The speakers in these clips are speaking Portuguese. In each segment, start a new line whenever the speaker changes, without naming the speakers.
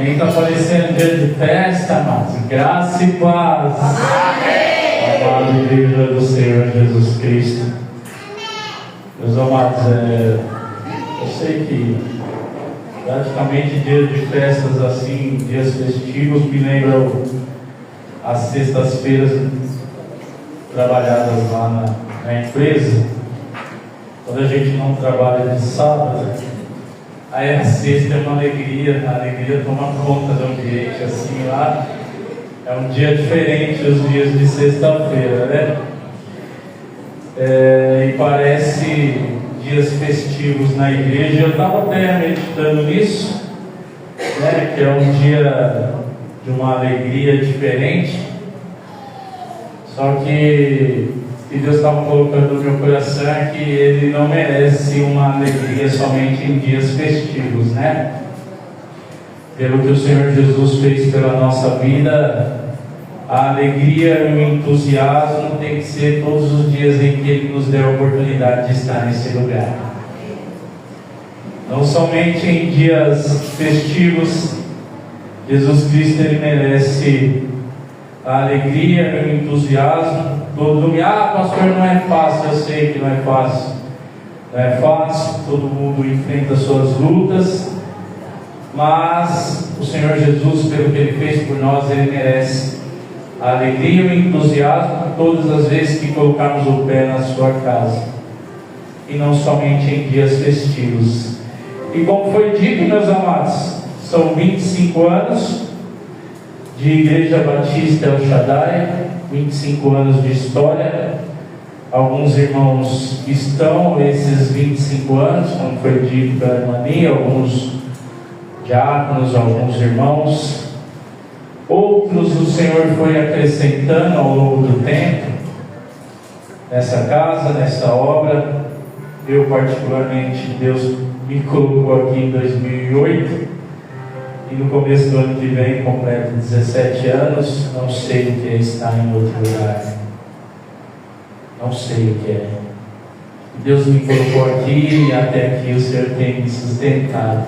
Nem está parecendo dia de festa, mas graça e paz. Amém. Amada Igreja do Senhor Jesus Cristo. Meus amados, eu sei que praticamente dias de festas assim, dias festivos, me lembram as sextas-feiras trabalhadas lá na empresa. Quando a gente não trabalha de sábado, aí a sexta é uma alegria, a alegria toma conta do ambiente, assim, lá é um dia diferente dos dias de sexta-feira, né? E parece dias festivos na igreja. Eu estava até meditando nisso, né? Que é um dia de uma alegria diferente, só que Deus estava colocando no meu coração é que Ele não merece uma alegria somente em dias festivos, né? Pelo que o Senhor Jesus fez pela nossa vida, a alegria e o entusiasmo tem que ser todos os dias em que Ele nos der a oportunidade de estar nesse lugar. Não somente em dias festivos, Jesus Cristo Ele merece a alegria e o entusiasmo. Todo domingo, pastor, não é fácil, eu sei que não é fácil. Não é fácil, todo mundo enfrenta suas lutas, mas o Senhor Jesus, pelo que Ele fez por nós, Ele merece a alegria e o entusiasmo todas as vezes que colocarmos o pé na sua casa, e não somente em dias festivos. E como foi dito, meus amados, são 25 anos de Igreja Batista El Shaddai, 25 anos de história. Alguns irmãos estão esses 25 anos, como foi dito pela irmã Nia, alguns diáconos, alguns irmãos. Outros o Senhor foi acrescentando ao longo do tempo, nessa casa, nessa obra. Eu particularmente, Deus me colocou aqui em 2008. E no começo do ano que vem, completo 17 anos, não sei o que é estar em outro lugar. Não sei o que é. Deus me colocou aqui e até aqui o Senhor tem me sustentado.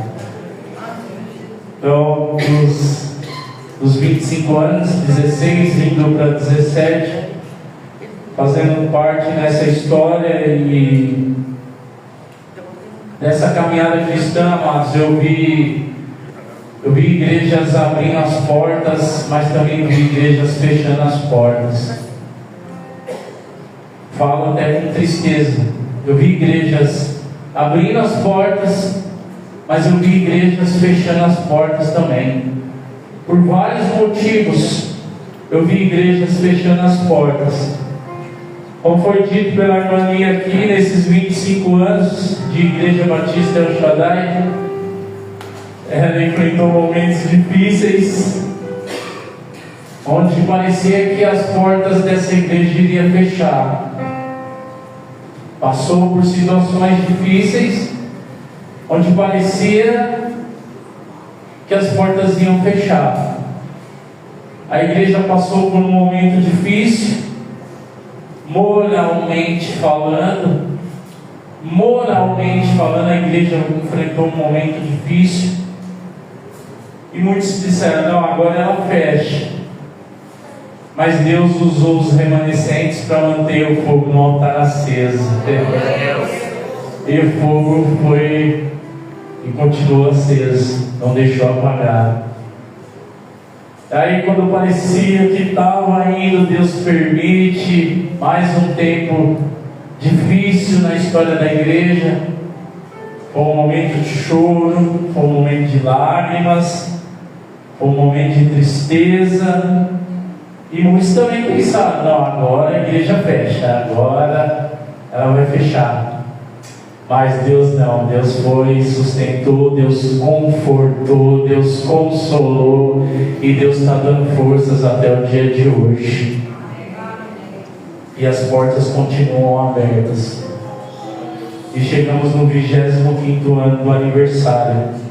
Então, dos 25 anos, 16 indo para 17, fazendo parte nessa história e nessa caminhada cristã, amados, eu vi igrejas abrindo as portas, mas também vi igrejas fechando as portas. Falo até com tristeza. Eu vi igrejas abrindo as portas, mas eu vi igrejas fechando as portas também. Por vários motivos, eu vi igrejas fechando as portas. Como foi dito pela irmã Nia aqui, nesses 25 anos de Igreja Batista El Shaddai, ela enfrentou momentos difíceis, onde parecia que as portas dessa igreja iriam fechar. Passou por situações difíceis, onde parecia que as portas iam fechar. A igreja passou por um momento difícil, moralmente falando, a igreja enfrentou um momento difícil. E muitos disseram, não, agora ela fecha. Mas Deus usou os remanescentes para manter o fogo no altar aceso. E o fogo foi e continuou aceso, não deixou apagar. Aí quando parecia que estava indo, Deus permite mais um tempo difícil na história da igreja. Foi um momento de choro, foi um momento de lágrimas, foi um momento de tristeza. E muitos também pensaram, não, agora a igreja fecha, agora ela vai fechar. Mas Deus não, Deus foi, sustentou, Deus confortou, Deus consolou, e Deus está dando forças até o dia de hoje. E as portas continuam abertas. E chegamos no 25º ano do aniversário.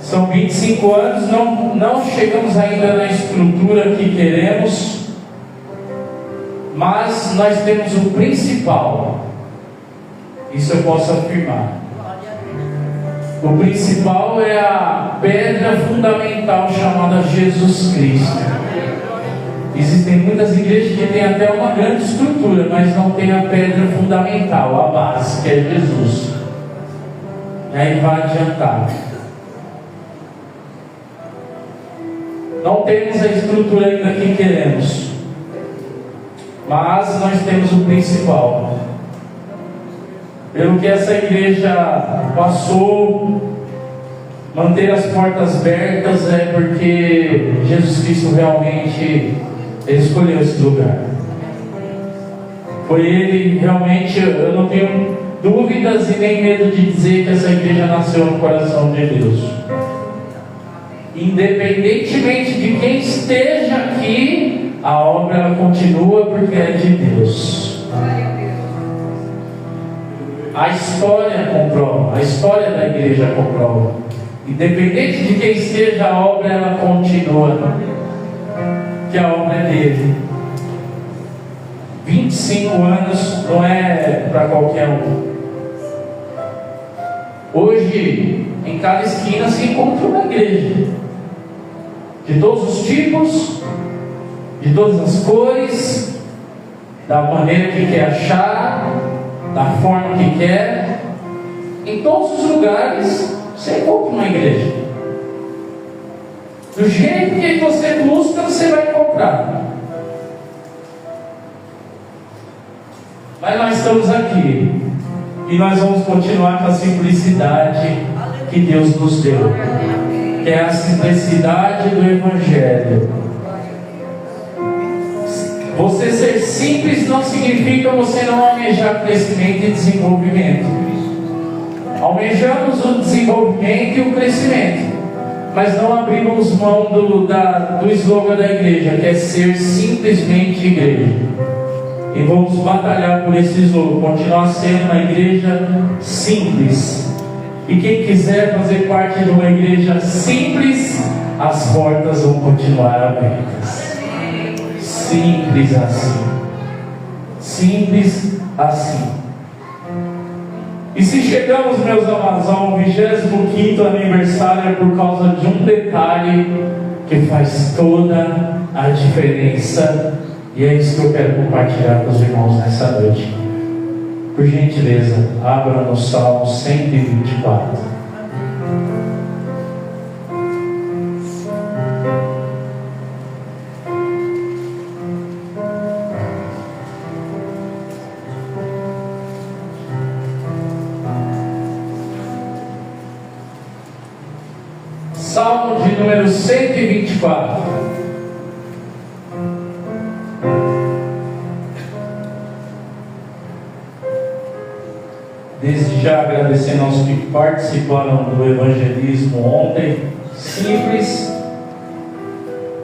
São 25 anos, não chegamos ainda na estrutura que queremos, mas nós temos o principal. Isso eu posso afirmar. O principal é a pedra fundamental chamada Jesus Cristo. Existem muitas igrejas que têm até uma grande estrutura, mas não tem a pedra fundamental, a base, que é Jesus. E aí vai adiantar. Não temos a estrutura ainda que queremos, mas nós temos o principal. Pelo que essa igreja passou, manter as portas abertas é porque Jesus Cristo realmente escolheu esse lugar. Foi Ele realmente, eu não tenho dúvidas e nem medo de dizer que essa igreja nasceu no coração de Deus. Independentemente de quem esteja aqui, a obra ela continua porque é de Deus. A história comprova, a história da igreja comprova. Independente de quem esteja, a obra ela continua, que a obra é dele. 25 anos não é para qualquer um. Hoje, em cada esquina se encontra uma igreja, de todos os tipos, de todas as cores, da maneira que quer achar, da forma que quer. Em todos os lugares você encontra uma igreja. Do jeito que você busca, você vai encontrar. Mas nós estamos aqui e nós vamos continuar com a simplicidade que Deus nos deu, que é a simplicidade do Evangelho. Você ser simples não significa você não almejar crescimento e desenvolvimento. Almejamos o desenvolvimento e o crescimento, mas não abrimos mão do slogan da igreja, que é ser simplesmente igreja. E vamos batalhar por esse slogan, continuar sendo uma igreja simples. E quem quiser fazer parte de uma igreja simples, as portas vão continuar abertas. Simples assim. Simples assim. E se chegamos, meus amados, ao 25º aniversário, é por causa de um detalhe que faz toda a diferença. E é isso que eu quero compartilhar com os irmãos nessa noite. Por gentileza, abra no Salmo 124. Salmo de número 124. Desde já agradecendo aos que participaram do evangelismo ontem, simples,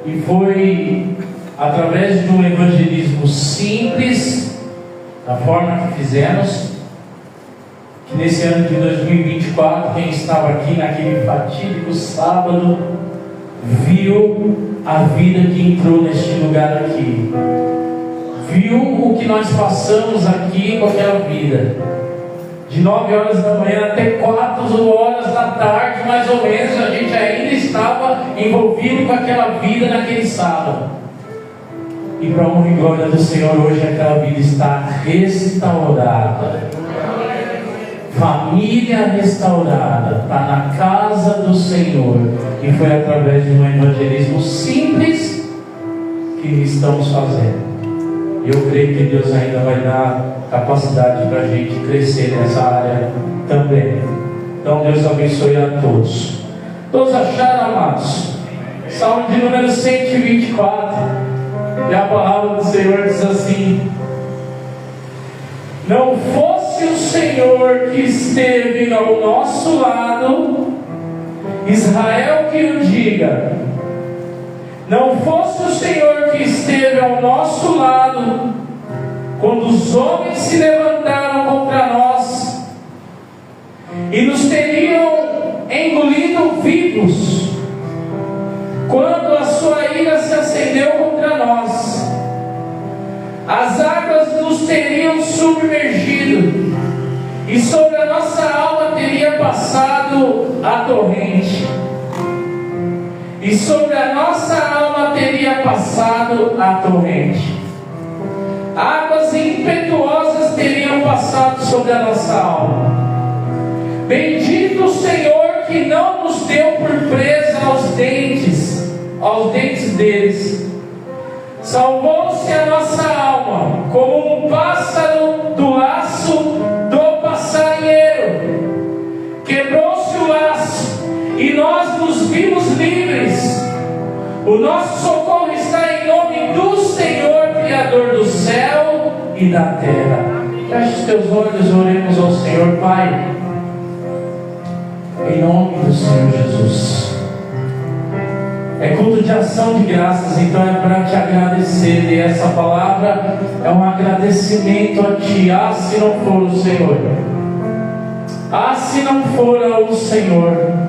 e foi através de um evangelismo simples, da forma que fizemos, que nesse ano de 2024, quem estava aqui naquele fatídico sábado, viu a vida que entrou neste lugar aqui, viu o que nós passamos aqui com aquela vida. De 9 horas da manhã até 4 horas da tarde, mais ou menos, a gente ainda estava envolvido com aquela vida naquele sábado. E para a honra e glória do Senhor, hoje aquela vida está restaurada. Família restaurada, está na casa do Senhor. E foi através de um evangelismo simples que estamos fazendo. E eu creio que Deus ainda vai dar capacidade para a gente crescer nessa área também. Então Deus abençoe a todos. Todos acharam, amados? Salmo de número 124. E a palavra do Senhor diz assim: não fosse o Senhor que esteve ao nosso lado, Israel que o diga, não fosse o Senhor que esteve ao nosso lado, quando os homens se levantaram contra nós e nos teriam engolido vivos, quando a sua ira se acendeu contra nós, as águas nos teriam submergido e sobre a nossa alma teria passado a torrente, e sobre a nossa alma teria passado a torrente. Águas impetuosas teriam passado sobre a nossa alma. Bendito o Senhor que não nos deu por presa aos dentes deles. Salvou-se a nossa alma, como um pássaro do laço do passarinheiro. Quebrou-se o laço, e nós nos vimos livres. O nosso socorro está em nome do Senhor, Criador do céu e da terra. Feche os teus olhos, oremos ao Senhor. Pai, em nome do Senhor Jesus. É culto de ação de graças, então é para te agradecer. E essa palavra é um agradecimento a Ti. Ah, se não for o Senhor. Ah, se não for o Senhor.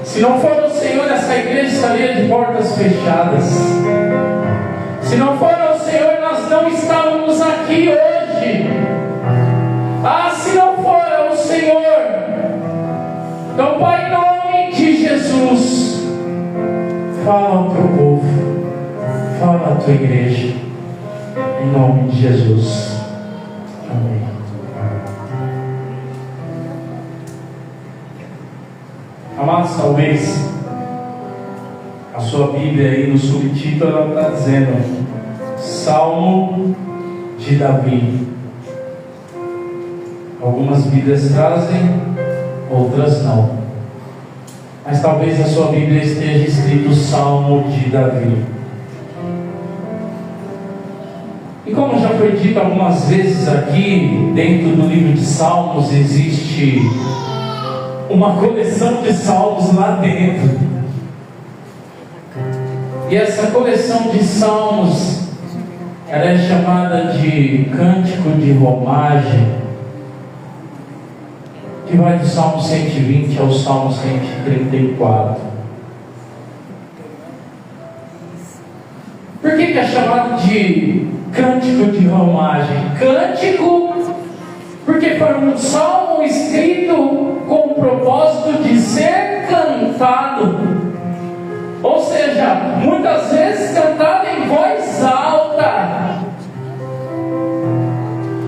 Se não for o Senhor, essa igreja estaria de portas fechadas. Se não for o Senhor, nós não estávamos aqui hoje. Ah, se não for o Senhor. Então, Pai, em nome de Jesus, fala ao teu povo, fala à tua igreja, em nome de Jesus. Amém. Amados, talvez a sua Bíblia aí no subtítulo ela está dizendo Salmo de Davi. Algumas Bíblias trazem, outras não. Mas talvez a sua Bíblia esteja escrito Salmo de Davi. E como já foi dito algumas vezes aqui, dentro do livro de Salmos existe uma coleção de salmos lá dentro. E essa coleção de salmos, ela é chamada de Cântico de Romagem, que vai do Salmo 120 ao Salmo 134. Por que é chamado de Cântico de Romagem? Cântico, porque foi um salmo escrito com o propósito de ser cantado. Ou seja, muitas vezes cantado em voz alta.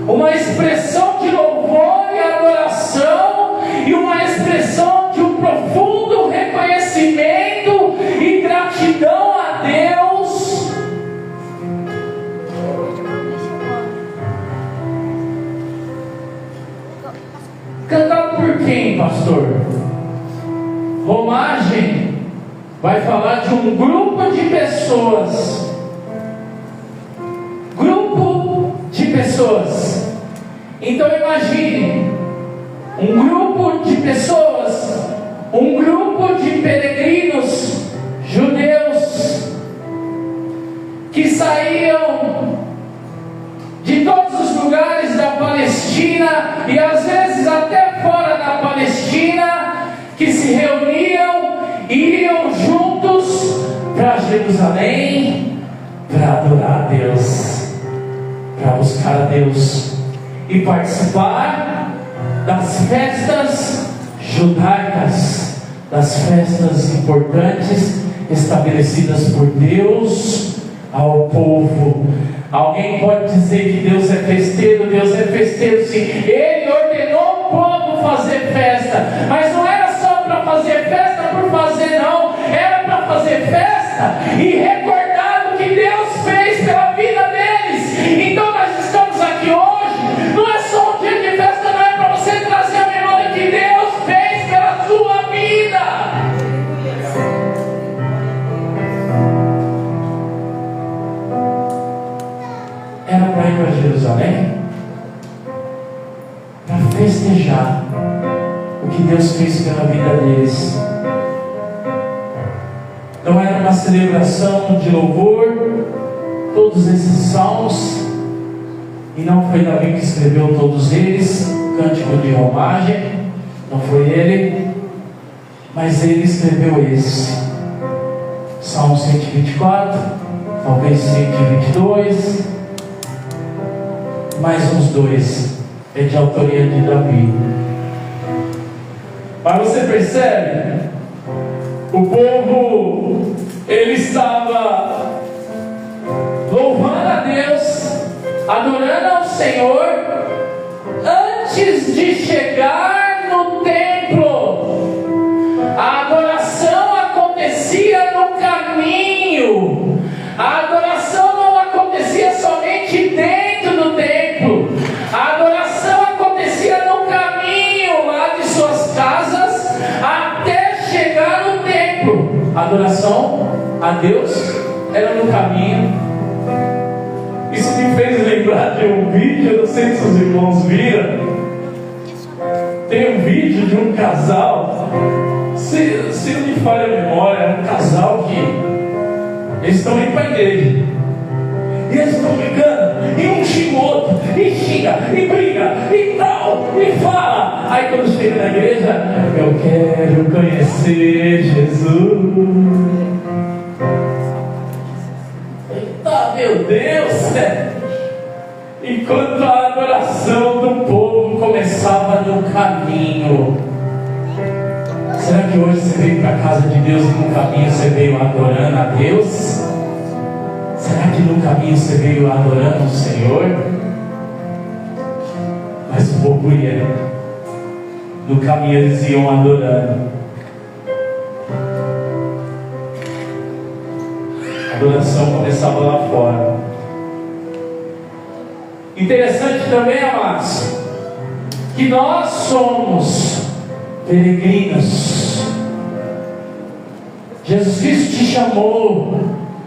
Uma expressão de louvor e adoração, e uma expressão de um profundo reconhecimento e gratidão a Deus. Cantado por quem, pastor? Romagem vai falar de um grupo de pessoas. Grupo de pessoas. Então imagine um grupo de pessoas, um grupo de peregrinos judeus que saíam de todos os lugares da Palestina e às vezes até fora da Palestina, que se reuniam e iam juntos para Jerusalém para adorar a Deus, para buscar a Deus e participar das festas judaicas, das festas importantes estabelecidas por Deus ao povo. Alguém pode dizer que Deus é festeiro? Deus é festeiro sim. Ele ordenou o povo fazer festa, mas não era só para fazer festa por fazer, não. Era para fazer festa e recordar o que Deus fez pela vida deles. Então nós estamos aqui hoje, não é só um dia de festa, não é para você trazer a memória que Deus fez pela sua vida. Era para ir para Jerusalém para festejar o que Deus fez pela vida deles. Não era uma celebração de louvor, todos esses salmos, e não foi Davi que escreveu todos eles, Cântico de Romagem, não foi ele, mas ele escreveu esse, Salmo 124, talvez 122, mais uns dois, é de autoria de Davi. Mas você percebe? O povo, ele estava louvando a Deus, adorando ao Senhor, antes de chegar no templo. A adoração acontecia no caminho. A adoração não acontecia somente dentro do templo. A adoração acontecia no caminho lá de suas casas até chegar no templo. A adoração a Deus era no caminho. Isso me fez lembrar de um vídeo, eu não sei se os irmãos viram. Tem um vídeo de um casal, se não me falha a memória, é um casal que eles estão indo para a igreja. E eles estão brigando, e um xinga o outro, e xinga, e briga, e tal, e fala. Aí quando chega na igreja, eu quero conhecer Jesus. Eita, meu Deus! Enquanto a adoração do povo começava no caminho. Será que hoje você veio para a casa de Deus e no caminho você veio adorando a Deus? Será que no caminho você veio adorando o Senhor? Mas o povo ia. No caminho eles iam adorando. A adoração começava lá fora. Interessante também, amados, que nós somos peregrinos. Jesus Cristo te chamou,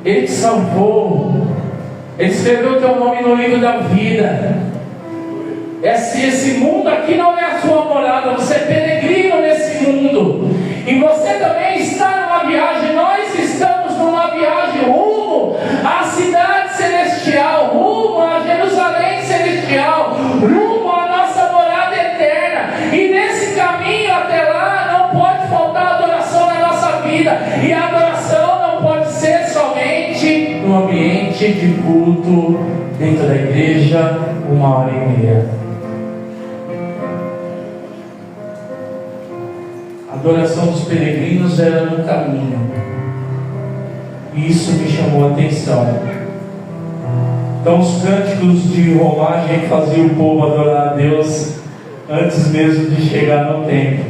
Ele te salvou, Ele escreveu o teu nome no livro da vida. Esse mundo aqui não é a sua morada, você é peregrino nesse mundo, e você também está numa viagem. Nós estamos numa viagem rumo à cidade celestial, rumo a Jerusalém celestial, rumo à nossa morada eterna. E nesse caminho até lá não pode faltar adoração na nossa vida, e a adoração não pode ser somente no ambiente de culto dentro da igreja, 1h30. A adoração dos peregrinos era no caminho, e isso me chamou a atenção. Então os cânticos de romagem faziam o povo adorar a Deus antes mesmo de chegar no templo.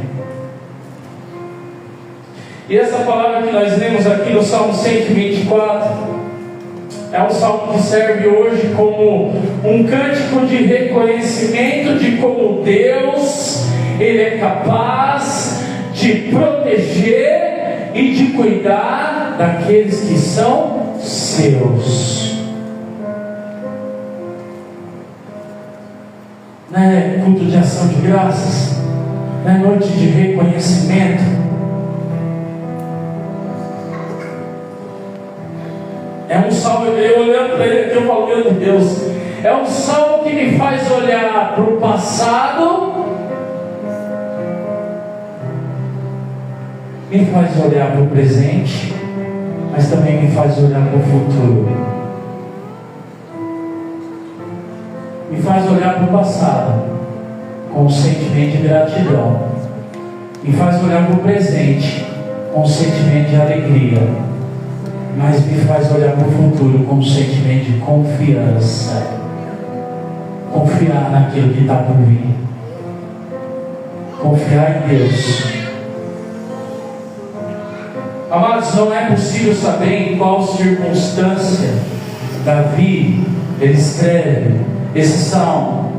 E essa palavra que nós lemos aqui no Salmo 124 é um salmo que serve hoje como um cântico de reconhecimento de como Deus, Ele é capaz de proteger e de cuidar daqueles que são seus. Não é culto de ação de graças, não é noite de reconhecimento. É um salmo, eu olhando para ele aqui, eu falo, meu Deus, é um salmo que me faz olhar para o passado, me faz olhar para o presente, mas também me faz olhar para o futuro. Me faz olhar para o passado com um sentimento de gratidão, me faz olhar para o presente com um sentimento de alegria, mas me faz olhar para o futuro com um sentimento de confiança. Confiar naquilo que está por vir, confiar em Deus. Amados, não é possível saber em qual circunstância Davi ele escreve esse salmo.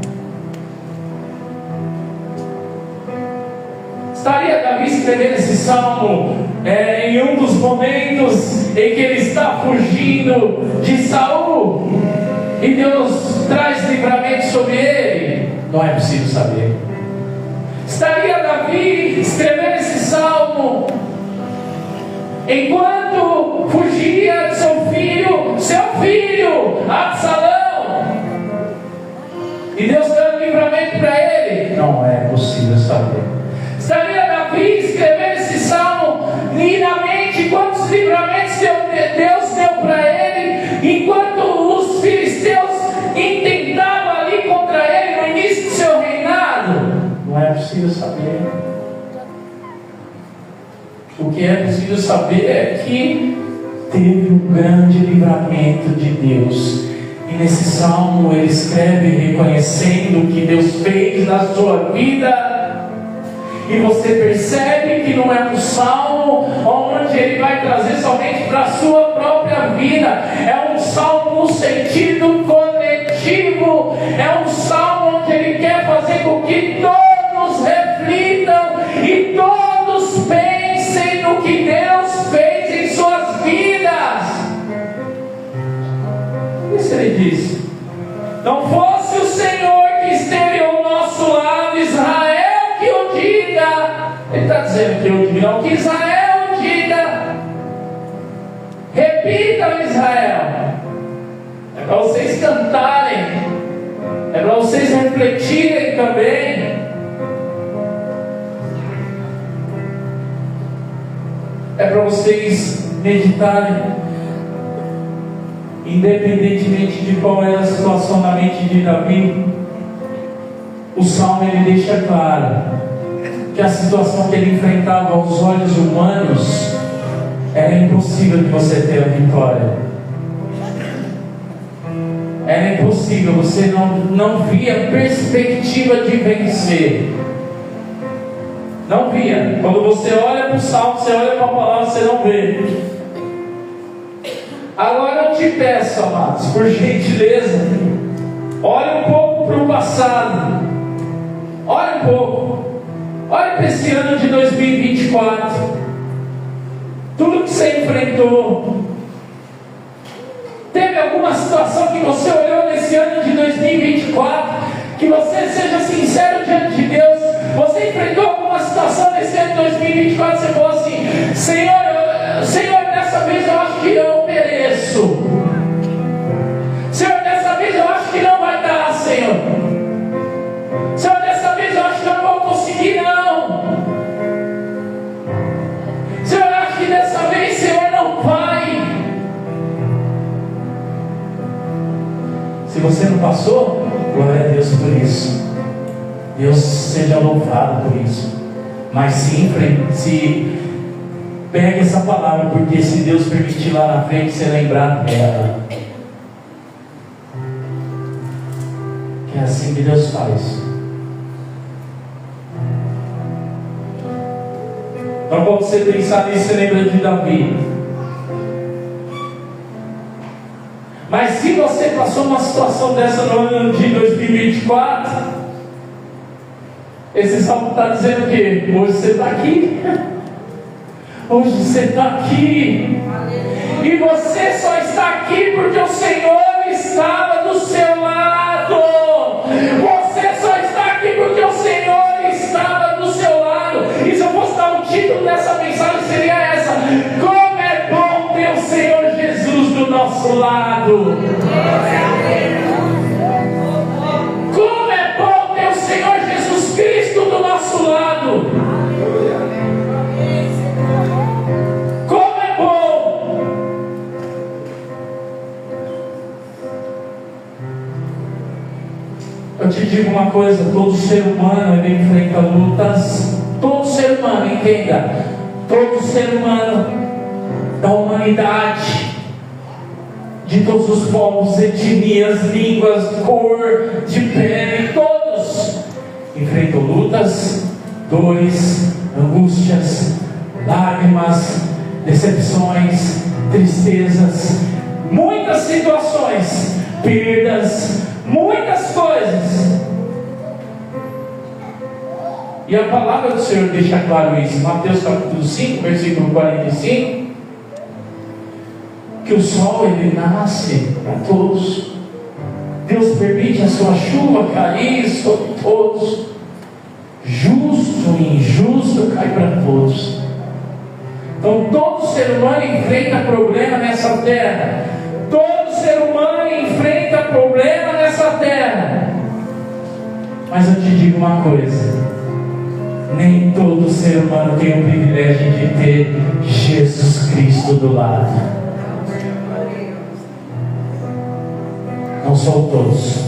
Estaria Davi escrevendo esse salmo em um dos momentos em que ele está fugindo de Saul e Deus traz livramento sobre ele? Não é possível saber. Estaria Davi escrevendo esse salmo enquanto fugia de seu filho Absalão, e Deus dando livramento para ele? Não é possível saber. Estaria Davi escrevendo esse salmo e na mente quantos livramentos Deus deu para ele, enquanto os filisteus intentavam ali contra ele no início do seu reinado? Não é possível saber. O que é preciso saber é que teve um grande livramento de Deus. E nesse salmo ele escreve reconhecendo o que Deus fez na sua vida. E você percebe que não é um salmo onde ele vai trazer somente para a sua própria vida. É um salmo no sentido coletivo. É um salmo onde ele quer fazer com que todos reflitam e todos pensem no que Deus fez em suas vidas. Isso ele diz: não fosse o Senhor que esteve ao nosso lado, Israel que o diga. Ele está dizendo que eu diga, não, que Israel diga. Repita, Israel. É para vocês cantarem, é para vocês refletirem também. É para vocês meditarem. Independentemente de qual era a situação na mente de Davi, o salmo ele deixa claro que a situação que ele enfrentava aos olhos humanos era impossível de você ter a vitória. Era impossível, você não via perspectiva de vencer. Não via. Quando você olha para o salmo, você olha para a palavra, você não vê. Agora eu te peço, amados, por gentileza, olhe um pouco para o passado. Olhe um pouco. Olhe para esse ano de 2024. Tudo que você enfrentou. Teve alguma situação que você olhou nesse ano de 2024, que você seja sincero diante de Deus? Você enfrentou alguma situação nesse ano de 2024? Você falou assim: Senhor, dessa vez eu acho que eu pereço. Senhor, dessa vez eu acho que não vai dar, Senhor. Senhor, dessa vez eu acho que eu não vou conseguir, não. Senhor, eu acho que dessa vez, Senhor, não vai. Se você não passou, glória a Deus por isso. Deus seja louvado por isso. Mas se pegue essa palavra, porque se Deus permitir lá na frente você lembrar dela. Que é assim que Deus faz. Então quando você pensar nisso, você lembra de Davi. Mas se você passou uma situação dessa no ano de 2024, esse salmo está dizendo que hoje você está aqui. Hoje você está aqui. E você só está aqui porque o Senhor estava do seu lado. Você só está aqui porque o Senhor estava do seu lado. E se eu fosse dar um título dessa mensagem, seria essa: como é bom ter o Senhor Jesus do nosso lado. Como é bom ter o Senhor Jesus Cristo do nosso lado. Como é bom. Eu te digo uma coisa: todo ser humano ele enfrenta lutas. Todo ser humano, entenda, todo ser humano da humanidade, de todos os povos, etnias, línguas, cor de pele, todos enfrentam lutas, dores, angústias, lágrimas, decepções, tristezas, muitas situações, perdas, muitas coisas. E a palavra do Senhor deixa claro isso. Mateus capítulo 5, versículo 45. Que o sol ele nasce para todos. Deus permite a sua chuva cair sobre todos. Justo e injusto cai para todos. Então todo ser humano enfrenta problema nessa terra. Todo ser humano enfrenta problema nessa terra. Mas eu te digo uma coisa: nem todo ser humano tem o privilégio de ter Jesus Cristo do lado. Não são todos.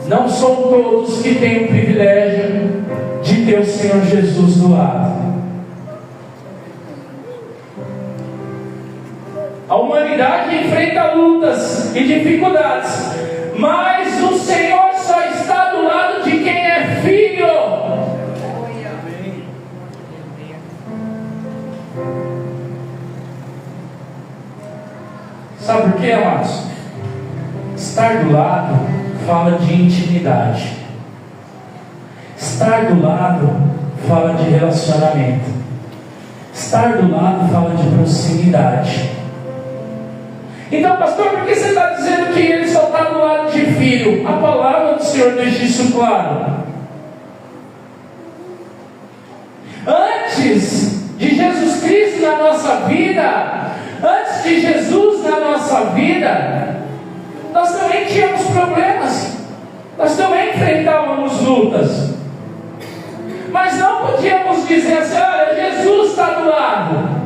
Não são todos que têm o privilégio de ter o Senhor Jesus do lado. A humanidade enfrenta lutas e dificuldades, mas o Senhor só está do lado de quem é filho. Sabe por quê, amados? Estar do lado fala de intimidade. Estar do lado fala de relacionamento. Estar do lado fala de proximidade. Então, pastor, por que você está dizendo que ele só está do lado de filho? A palavra do Senhor deixa isso claro. Antes de Jesus Cristo na nossa vida, antes de Jesus na nossa vida, nós também tínhamos problemas, nós também enfrentávamos lutas, mas não podíamos dizer assim: olha, Jesus está do lado.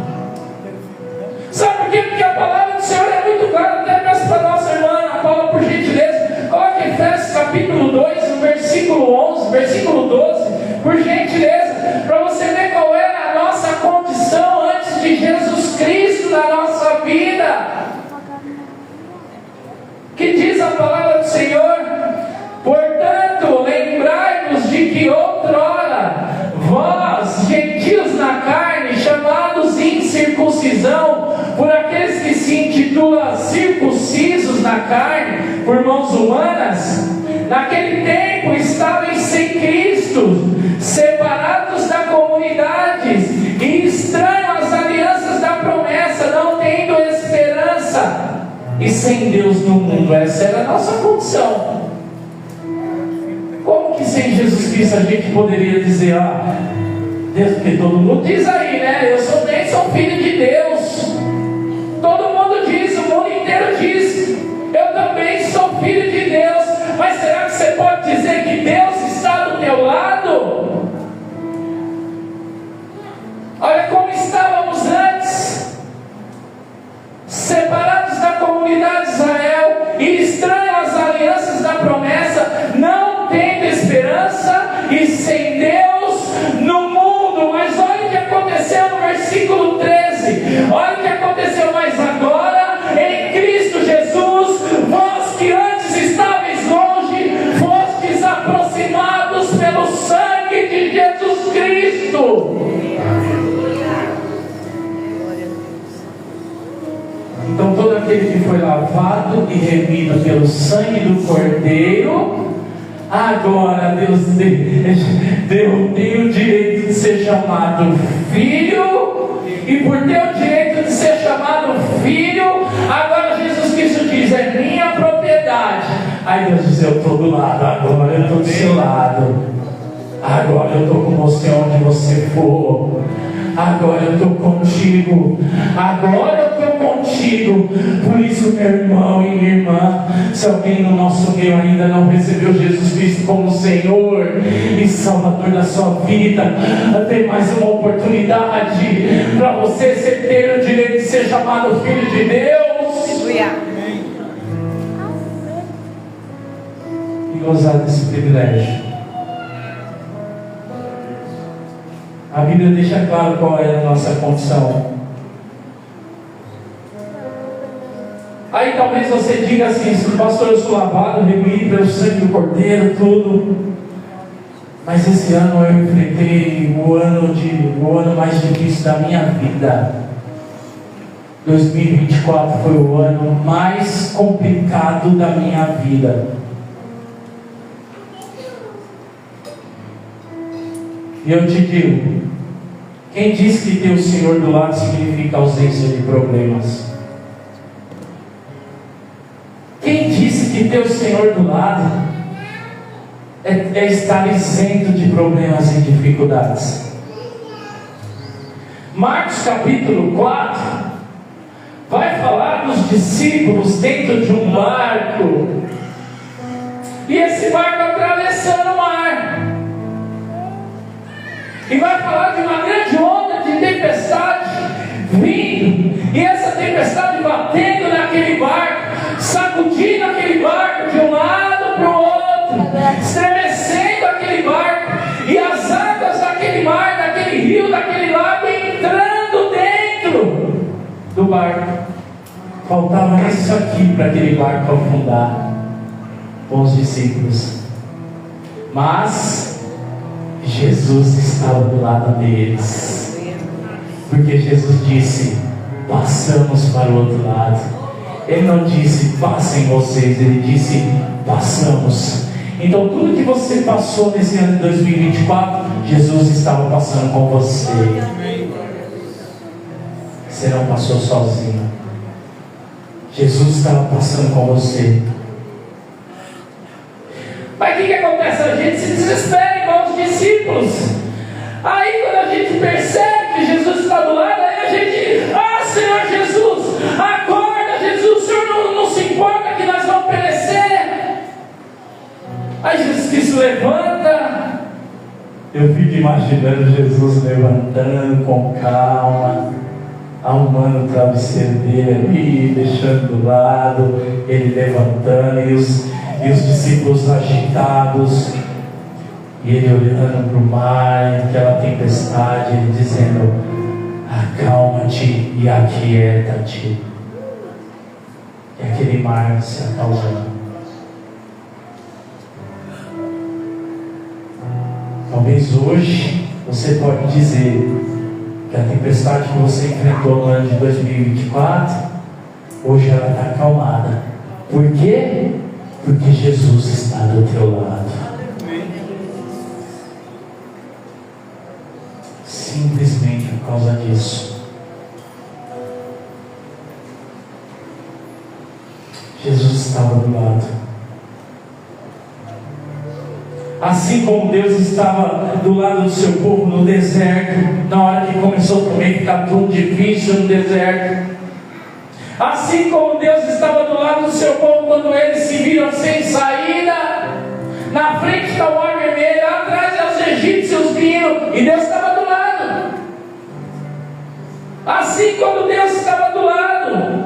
Sabe por quê? Porque a palavra do Senhor é muito clara. Até peço para a nossa irmã Ana Paula, por gentileza, coloque Efésios capítulo 2, no versículo 11, versículo 12, por gentileza, para você ver qual era a nossa condição antes de Jesus Cristo na nossa vida. Que diz a palavra do Senhor: portanto, lembrai-vos de que outrora vós, gentios na carne, chamados incircuncisão, por aqueles que se intitulam circuncisos na carne, por mãos humanas, naquele tempo estavam sem Cristo, separados da comunidade e estranhos às alianças da promessa, não tendo esperança e sem Deus no mundo. Essa era a nossa condição. Como que sem Jesus Cristo a gente poderia dizer: Deus, porque todo mundo diz aí, né? Eu sou filho de Deus. Todo mundo diz, o mundo inteiro diz: eu também sou filho de Deus. Mas será que você pode dizer que Deus está do teu lado? Olha como estávamos antes, separados da comunidade de Israel e estranhos às alianças da promessa, não tendo esperança e sem Deus no mundo. Mas olha o que aconteceu no versículo 13. Olha o que aconteceu mais agora. Em Cristo Jesus, vós que antes estáveis longe, fostes aproximados pelo sangue de Jesus Cristo. Então todo aquele que foi lavado e remido pelo sangue do Cordeiro, agora Deus tem o direito de ser chamado filho, e por ter o direito de ser chamado filho, agora Jesus Cristo diz: é minha propriedade. Aí Deus diz: eu estou do lado, agora eu estou do seu lado, agora eu estou com você onde você for, agora eu estou contigo, agora eu estou contigo. Por isso, meu irmão e minha irmã, se alguém no nosso meio ainda não recebeu Jesus Cristo como Senhor e Salvador da sua vida, tem mais uma oportunidade para você ter o direito de ser chamado filho de Deus. Aleluia. E gozar desse privilégio. A Bíblia deixa claro qual é a nossa condição. Aí talvez você diga assim: pastor, eu sou lavado, remido pelo sangue do Cordeiro, tudo. Mas esse ano eu enfrentei o ano mais difícil da minha vida. 2024 foi o ano mais complicado da minha vida. E eu te digo: quem diz que ter o Senhor do lado significa ausência de problemas? Quem disse que ter o Senhor do lado é estar isento de problemas e dificuldades? Marcos capítulo 4 vai falar dos discípulos dentro de um barco, e esse barco atravessando o mar, e vai falar de uma grande onda de tempestade vindo, e essa tempestade batendo naquele barco, sacudindo aquele barco de um lado para o outro, estremecendo aquele barco, e as águas barco. Faltava isso aqui para aquele barco afundar com os discípulos. Mas Jesus estava do lado deles. Porque Jesus disse: passamos para o outro lado. Ele não disse: passem vocês. Ele disse: passamos. Então tudo que você passou nesse ano de 2024, Jesus estava passando com você. Você não passou sozinho. Jesus estava passando com você. Mas o que acontece? A gente se desespera igual os discípulos. Aí quando a gente percebe que Jesus está do lado, aí a gente: ah, Senhor Jesus, acorda, Jesus, o Senhor não se importa que nós vamos perecer. Aí Jesus Cristo levanta. Eu fico imaginando Jesus levantando com calma, arrumando o travesseiro dele ali, deixando do lado, ele levantando, e os discípulos agitados, e ele olhando para o mar, aquela tempestade, ele dizendo: acalma-te e aquieta-te. E aquele mar se acalmando. Talvez hoje você pode dizer que a tempestade que você enfrentou no ano de 2024, hoje ela está acalmada. Por quê? Porque Jesus está do teu lado. Simplesmente por causa disso. Jesus estava do lado. Assim como Deus estava do lado do seu povo no deserto, na hora que começou também a ficar tudo difícil no deserto. Assim como Deus estava do lado do seu povo quando eles se viram sem saída, na frente está o mar vermelho, lá atrás é os egípcios vindo, e Deus estava do lado. Assim como Deus estava do lado,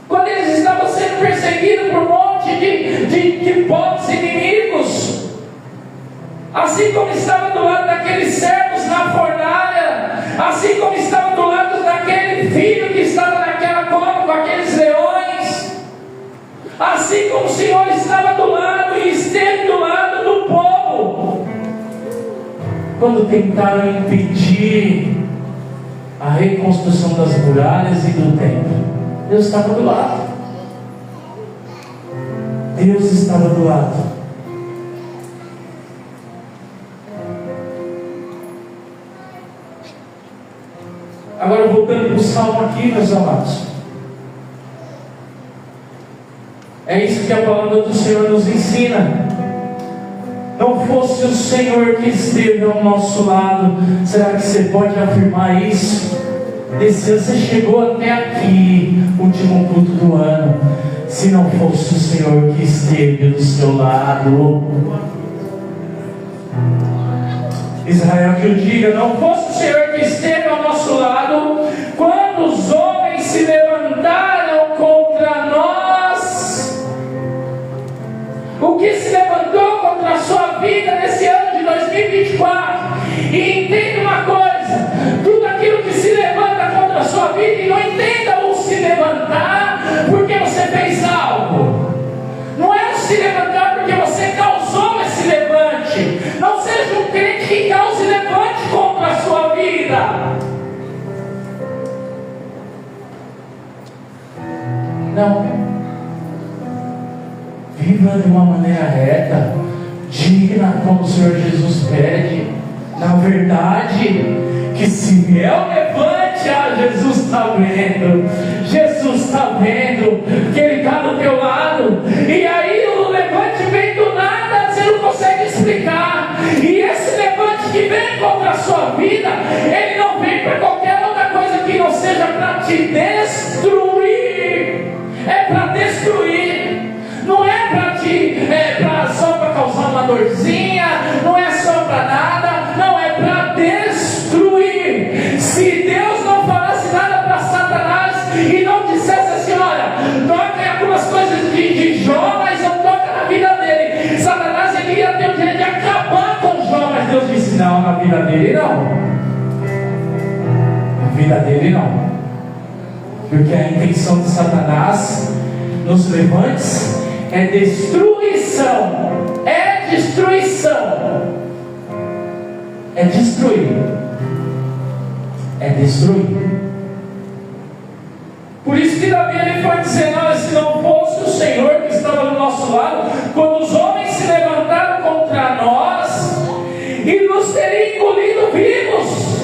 quando eles estavam sendo perseguidos por um monte de povos inimigos, assim como estava do lado daqueles servos na fornalha, assim como estava do lado daquele filho que estava naquela cova com aqueles leões, assim como o Senhor estava do lado e esteve do lado do povo quando tentaram impedir a reconstrução das muralhas e do templo. Deus estava do lado. Deus estava do lado. Agora voltando para o salmo aqui, meus amados. É isso que a palavra do Senhor nos ensina. Não fosse o Senhor que esteve ao nosso lado, será que você pode afirmar isso? Você chegou até aqui, último culto do ano, se não fosse o Senhor que esteve do seu lado. Israel, que eu diga: não fosse o Senhor que esteve ao nosso lado, quando os homens se levantaram contra nós. O que se levantou contra a sua vida nesse ano de 2024? E entenda uma coisa: tudo aquilo que se levanta contra a sua vida, e não entenda o se levantar porque você fez algo. Não é o se levantar porque você causou esse levante. Não seja um crente que cause levante contra a sua vida. Não. Viva de uma maneira reta, digna, como o Senhor Jesus pede. Na verdade, que se vier o levante, Jesus está vendo. Jesus está vendo que Ele está do teu lado. E aí o levante vem do nada, você não consegue explicar. E esse levante que vem contra a sua vida, ele não vem para qualquer outra coisa que não seja para te destruir. É para destruir. Não é só para causar uma dorzinha, não é só para nada, não, é para destruir. Se Deus não falasse nada para Satanás e não dissesse assim: olha, toca em algumas coisas de Jó, mas não toca na vida dele, Satanás ele ia ter o direito de acabar com Jó, mas Deus disse: não, na vida dele não. Na vida dele não. Porque a intenção de Satanás nos levantes é destruição. É destruição. É destruir. É destruir. Por isso que Davi ele foi dizendo: olha, se não fosse o Senhor que estava do nosso lado, quando os homens se levantaram contra nós e nos teriam engolido vivos.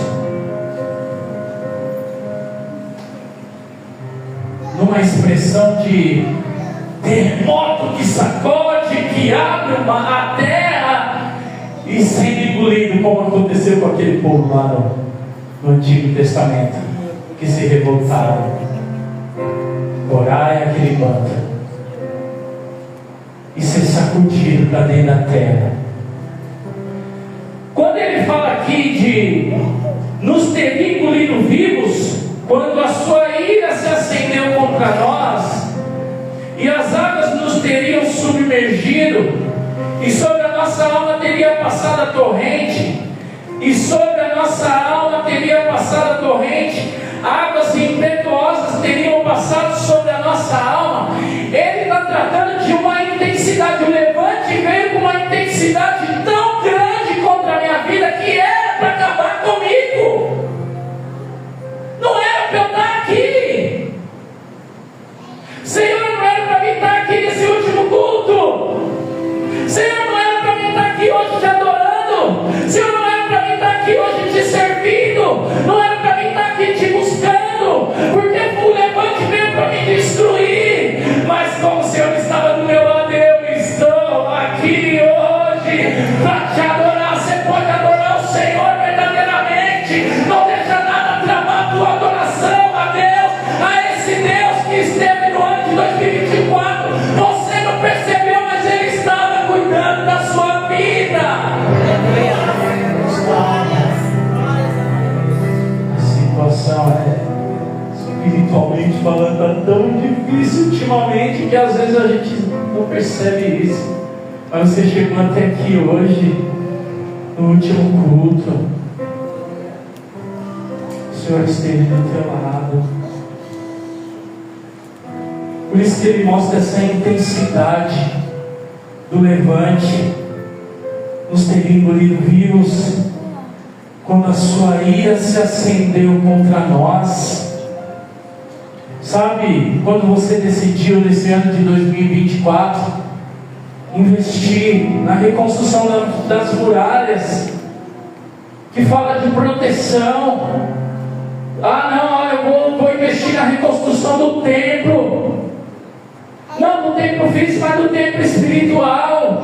Numa expressão de terremoto que sacode, que abre a terra e sendo engolido, como aconteceu com aquele povo lá no Antigo Testamento, que se revoltaram. Orar é aquele bando e ser sacudido para dentro da terra. Quando ele fala aqui de nos ter engolido vivos, quando a sua ira se acendeu contra nós e as águas nos teriam submergido e sobre a nossa alma teria passado a torrente, e sobre a nossa alma teria passado a torrente, águas impetuosas teriam passado sobre a nossa alma. Ele está tratando de uma intensidade. O levante veio com uma intensidade tão grande contra a minha vida que era para acabar comigo. Não era para eu estar aqui. Senhor, não era para mim estar aqui nesse último culto. Senhor, não era para mim estar aqui hoje te adorando. Senhor, não era para mim estar aqui hoje te servindo. Não era para mim estar aqui te buscando, porque o levante veio para me destruir. Mas como o Senhor estava do meu lado, eu estou aqui hoje para te adorar. Você pode adorar o Senhor verdadeiramente. Não deixa nada travar a tua adoração a Deus, a esse Deus que esteve no ano de 2024. Você não percebeu, mas Ele estava cuidando da sua vida. A situação espiritualmente falando, está tão difícil ultimamente que às vezes a gente não percebe isso. Mas você chegou até aqui hoje, no último culto, o Senhor esteve do teu lado. Por isso que Ele mostra essa intensidade do levante, nos ter engolido vivos, quando a sua ira se acendeu contra nós. Sabe, quando você decidiu nesse ano de 2024 investir na reconstrução das muralhas, que fala de proteção. Eu vou investir na reconstrução do templo, não do templo físico, mas do templo espiritual.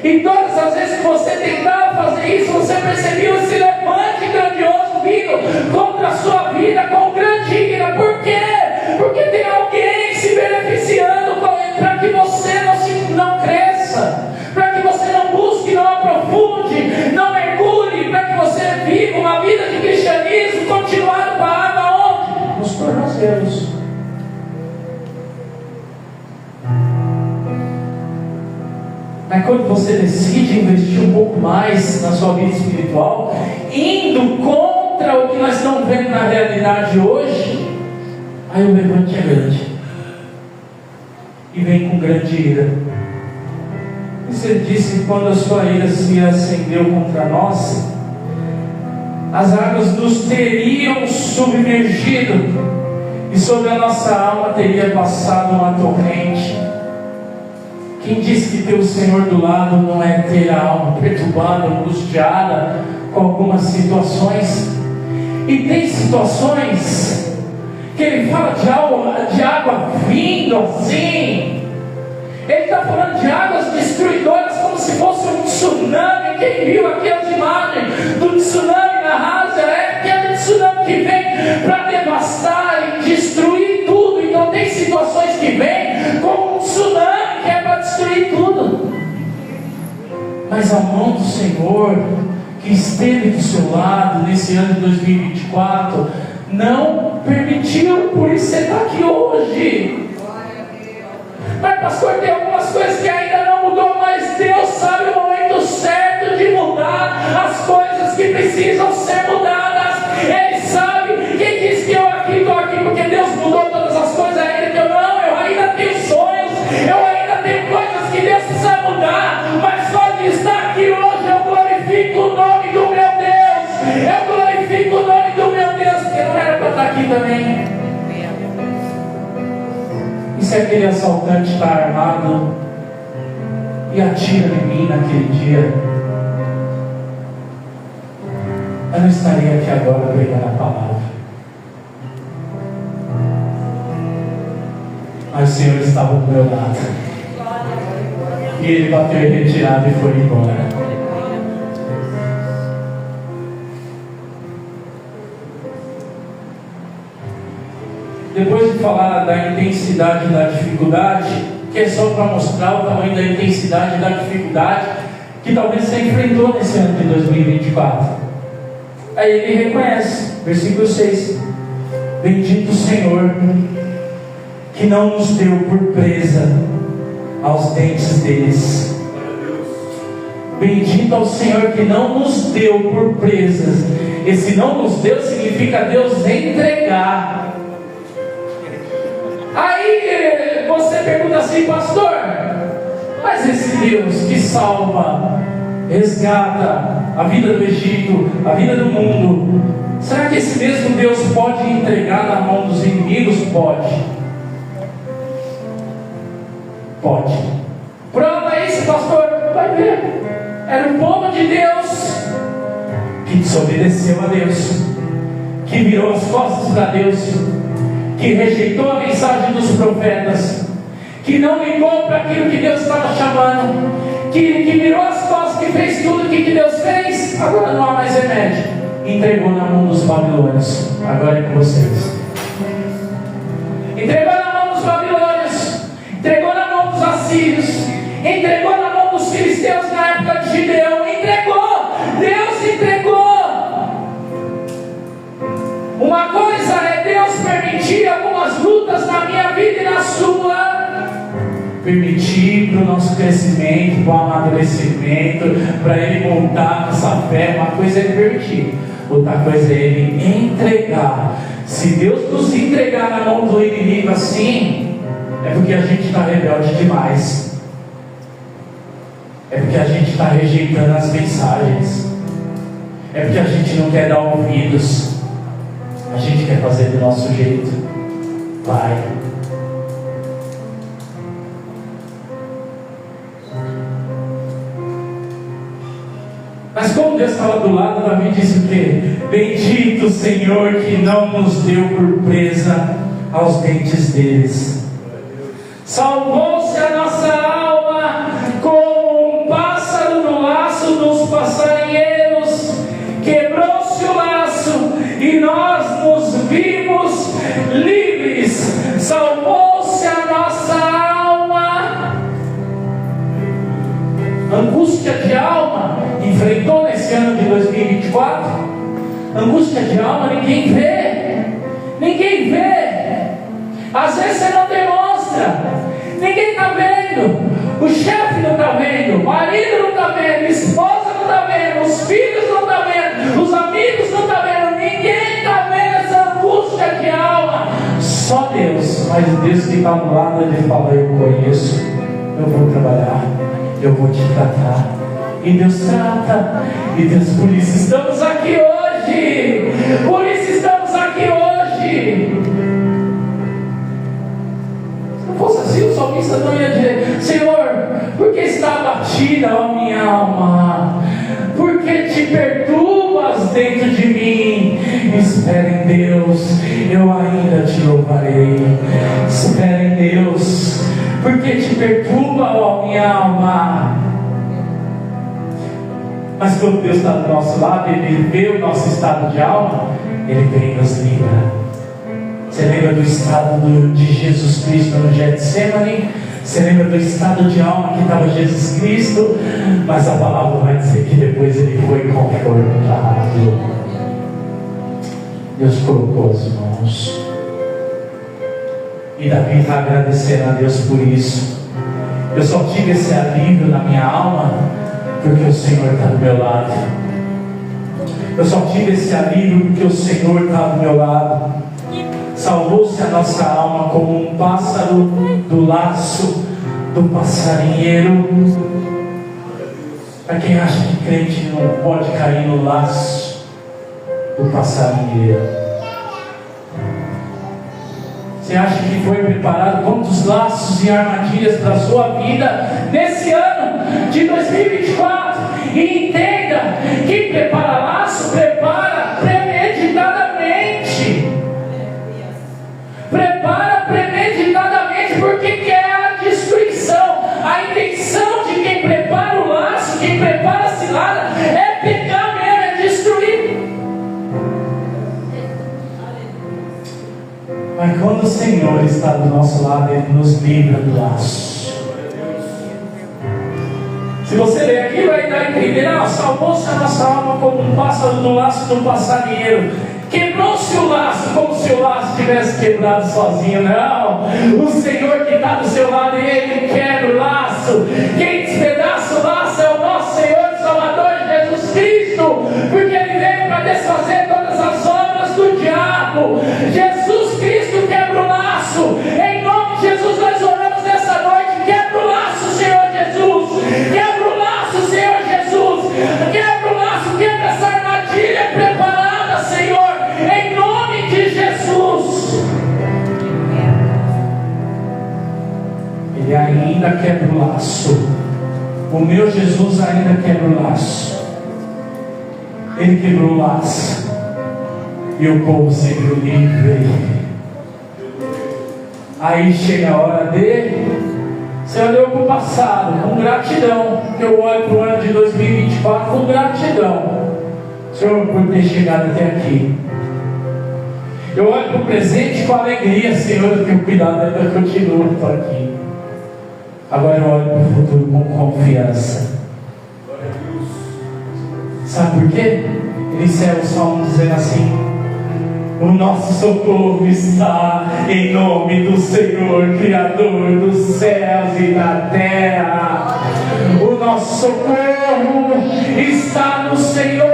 E todas as vezes que você tentava fazer isso, você percebia esse levante grandioso vindo contra a sua vida com grande ira. Por quê? Porque tem alguém se beneficiando para que você não cresça, para que você não busque, não aprofunde, não mergulhe, para que você viva uma vida de cristianismo continuado com a água onde? Nos tornozelos. Mas quando você decide investir um pouco mais na sua vida espiritual, indo contra o que nós estamos vendo na realidade hoje, aí o levante é grande e vem com grande ira. E você disse que quando a sua ira se acendeu contra nós, as águas nos teriam submergido e sobre a nossa alma teria passado uma torrente. Quem disse que ter o Senhor do lado não é ter a alma perturbada, angustiada com algumas situações? E tem situações que Ele fala de água vindo assim. Ele está falando de águas destruidoras, como se fosse um tsunami. Quem viu aquelas imagens do tsunami na Ásia, é aquele tsunami que vem para devastar e destruir tudo. Então tem situações que vêm como um tsunami que é para destruir tudo. Mas a mão do Senhor, que esteve do seu lado nesse ano de 2024, não permitiu. Por isso você está aqui hoje. Mas pastor, tem algumas coisas que ainda não mudou, mas Deus sabe o momento certo de mudar as coisas que precisam ser mudadas. Ele sabe. Quem disse que eu aqui estou aqui porque Deus se aquele assaltante está armado e atira em mim naquele dia, eu não estaria aqui agora pregando a palavra. Mas o Senhor estava do meu lado. E Ele bateu em retirada e foi embora. Depois de falar da intensidade da dificuldade, que é só para mostrar o tamanho da intensidade da dificuldade que talvez você enfrentou nesse ano de 2024. Aí ele reconhece, versículo 6: bendito o Senhor, que não nos deu por presa aos dentes deles. Bendito ao Senhor que não nos deu por presas. Esse não nos deu significa Deus entregar. Aí você pergunta assim, pastor, mas esse Deus que salva, resgata a vida do Egito, a vida do mundo, será que esse mesmo Deus pode entregar na mão dos inimigos? Pode. Pode. Prova isso, pastor. Vai ver. Era o povo de Deus que desobedeceu a Deus, que virou as costas para Deus, que rejeitou a mensagem dos profetas, que não ligou para aquilo que Deus estava chamando, que virou as costas, que fez tudo o que Deus fez. Agora não há mais remédio. Entregou na mão dos babilônios. Agora é com vocês. Entregou na mão dos babilônios, entregou na mão dos assírios, entregou na mão dos filisteus na época de Gideão. Entregou. Deus entregou. Uma coisa é Deus permitir algumas lutas na minha vida e na sua, permitir para o nosso crescimento, para o amadurecimento, para Ele montar nossa fé. Uma coisa é Ele permitir, outra coisa é Ele entregar. Se Deus nos entregar na mão do inimigo assim, é porque a gente está rebelde demais, é porque a gente está rejeitando as mensagens, é porque a gente não quer dar ouvidos. A gente quer fazer do nosso jeito. Vai. Mas como Deus estava do lado, Davi disse o quê? Bendito o Senhor que não nos deu por presa aos dentes deles. Salvou-se a nossa alma como um pássaro no laço dos passarinheiros. Quebrou-se o laço e nós nos vimos livres. Salvou-se a nossa alma. Angústia de alma enfrentou nesse ano de 2024? Angústia de alma ninguém vê. Ninguém vê. Às vezes você não demonstra. Ninguém está vendo. O chefe não está vendo. O marido não está vendo. A esposa não está vendo. Os filhos não estão vendo. Os amigos não estão vendo. Ninguém está vendo essa angústia de alma. Só Deus. Mas Deus que está do lado, Ele fala: eu conheço. Eu vou trabalhar. Eu vou te tratar. E Deus trata. E Deus, por isso estamos aqui hoje. Por isso estamos aqui hoje. Se não fosse assim, o salmista não ia dizer: Senhor, por que está abatida a minha alma? Por que te perturbas dentro de mim? Espera em Deus, eu ainda te louvarei. Espera em Deus, porque te perturba, ó minha alma. Mas quando Deus está do nosso lado, Ele vê o nosso estado de alma, Ele vem e nos livra. Você lembra do estado de Jesus Cristo no Getsemane? Você lembra do estado de alma que estava Jesus Cristo? Mas a palavra vai dizer que depois Ele foi confortado. Deus colocou as mãos. E Davi está agradecendo a Deus por isso. Eu só tive esse alívio na minha alma porque o Senhor está do meu lado. Eu só tive esse alívio porque o Senhor está do meu lado. Salvou-se a nossa alma como um pássaro do laço do passarinheiro. Para quem acha que crente não pode cair no laço do passarinheiro, Você acha que foi preparado? Quantos laços e armadilhas para a sua vida nesse ano de 2024? E entenda: quem prepara laço, prepara premeditadamente. Prepara premeditadamente, porque quer a destruição. A intenção de quem prepara o laço, quem prepara a cilada, é pegar mesmo, é destruir. Mas quando o Senhor está do nosso lado, Ele nos livra do laço. Se você ler aqui, vai dar a entender: salvou-se a nossa alma como um pássaro do laço do passarinheiro. Quebrou-se o laço, como se o laço tivesse quebrado sozinho. Não, o Senhor que está do seu lado, Ele quebra o laço. Quem despedaça o laço é o nosso Senhor e Salvador Jesus Cristo, porque Ele veio para desfazer todas as obras do diabo. Jesus Cristo quebra o laço. Em nome de Jesus nós oramos nessa noite: quebra o laço, Senhor Jesus. Quebra o laço, Senhor Jesus. Quebra o laço, quebra essa armadilha preparada, Senhor, em nome de Jesus. Ele ainda quebra o laço. O meu Jesus ainda quebra o laço. Ele quebrou o laço e o povo se viu livre. Aí chega a hora você olhou para o passado com gratidão. Eu olho para o ano de 2024 com gratidão, Senhor, por ter chegado até aqui. Eu olho para o presente com alegria, Senhor, que o cuidado ainda continua por aqui. Agora eu olho para o futuro com confiança. Sabe por quê? Ele encerra o salmo dizendo assim: o nosso socorro está em nome do Senhor, Criador dos céus e da terra. O nosso socorro está no Senhor,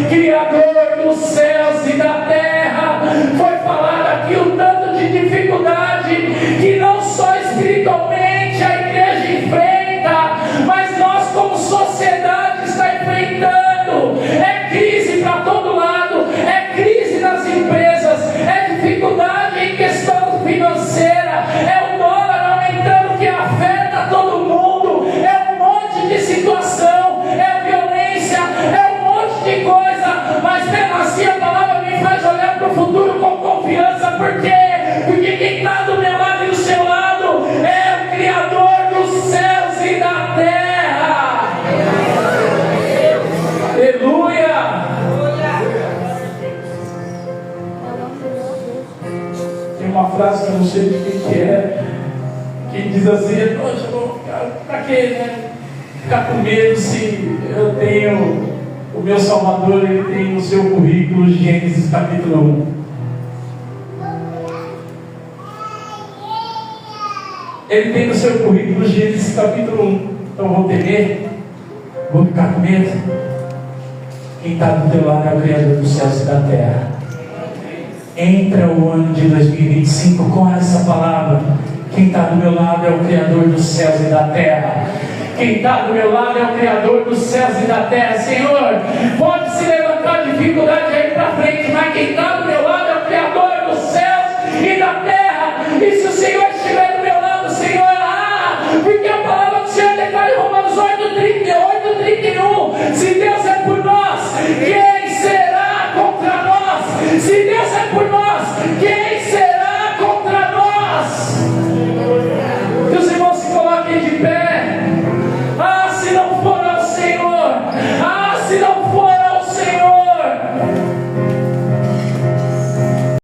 Criador dos céus e da terra. Foi falado aqui o tanto de dificuldade que não só espiritualmente a igreja enfrenta, mas nós como sociedade está enfrentando. É crise para todo lado, é crise nas empresas, é dificuldade em questão financeira, é o dólar aumentando que afeta todo mundo, é um monte de situação, é violência, é um monte de coisa, mas mesmo assim a palavra me faz olhar para o futuro com confiança. Por quê? Porque quem está do meu lado e do seu lado é o Criador dos céus e da terra. Aleluia! Tem uma frase que eu não sei de quem que é, que diz assim: poxa, eu vou ficar, pra quê, né? Ficar com medo se eu tenho o meu Salvador, ele tem no seu currículo Gênesis capítulo 1. Ele tem no seu currículo Gênesis capítulo 1. Então eu vou temer? Vou ficar com medo? Quem está do teu lado é o Criador dos céus e da terra. Entra o ano de 2025 com essa palavra: quem está do meu lado é o Criador dos céus e da terra. Quem está do meu lado é o Criador dos céus e da terra. Senhor, pode se levantar dificuldade aí para frente, mas quem está do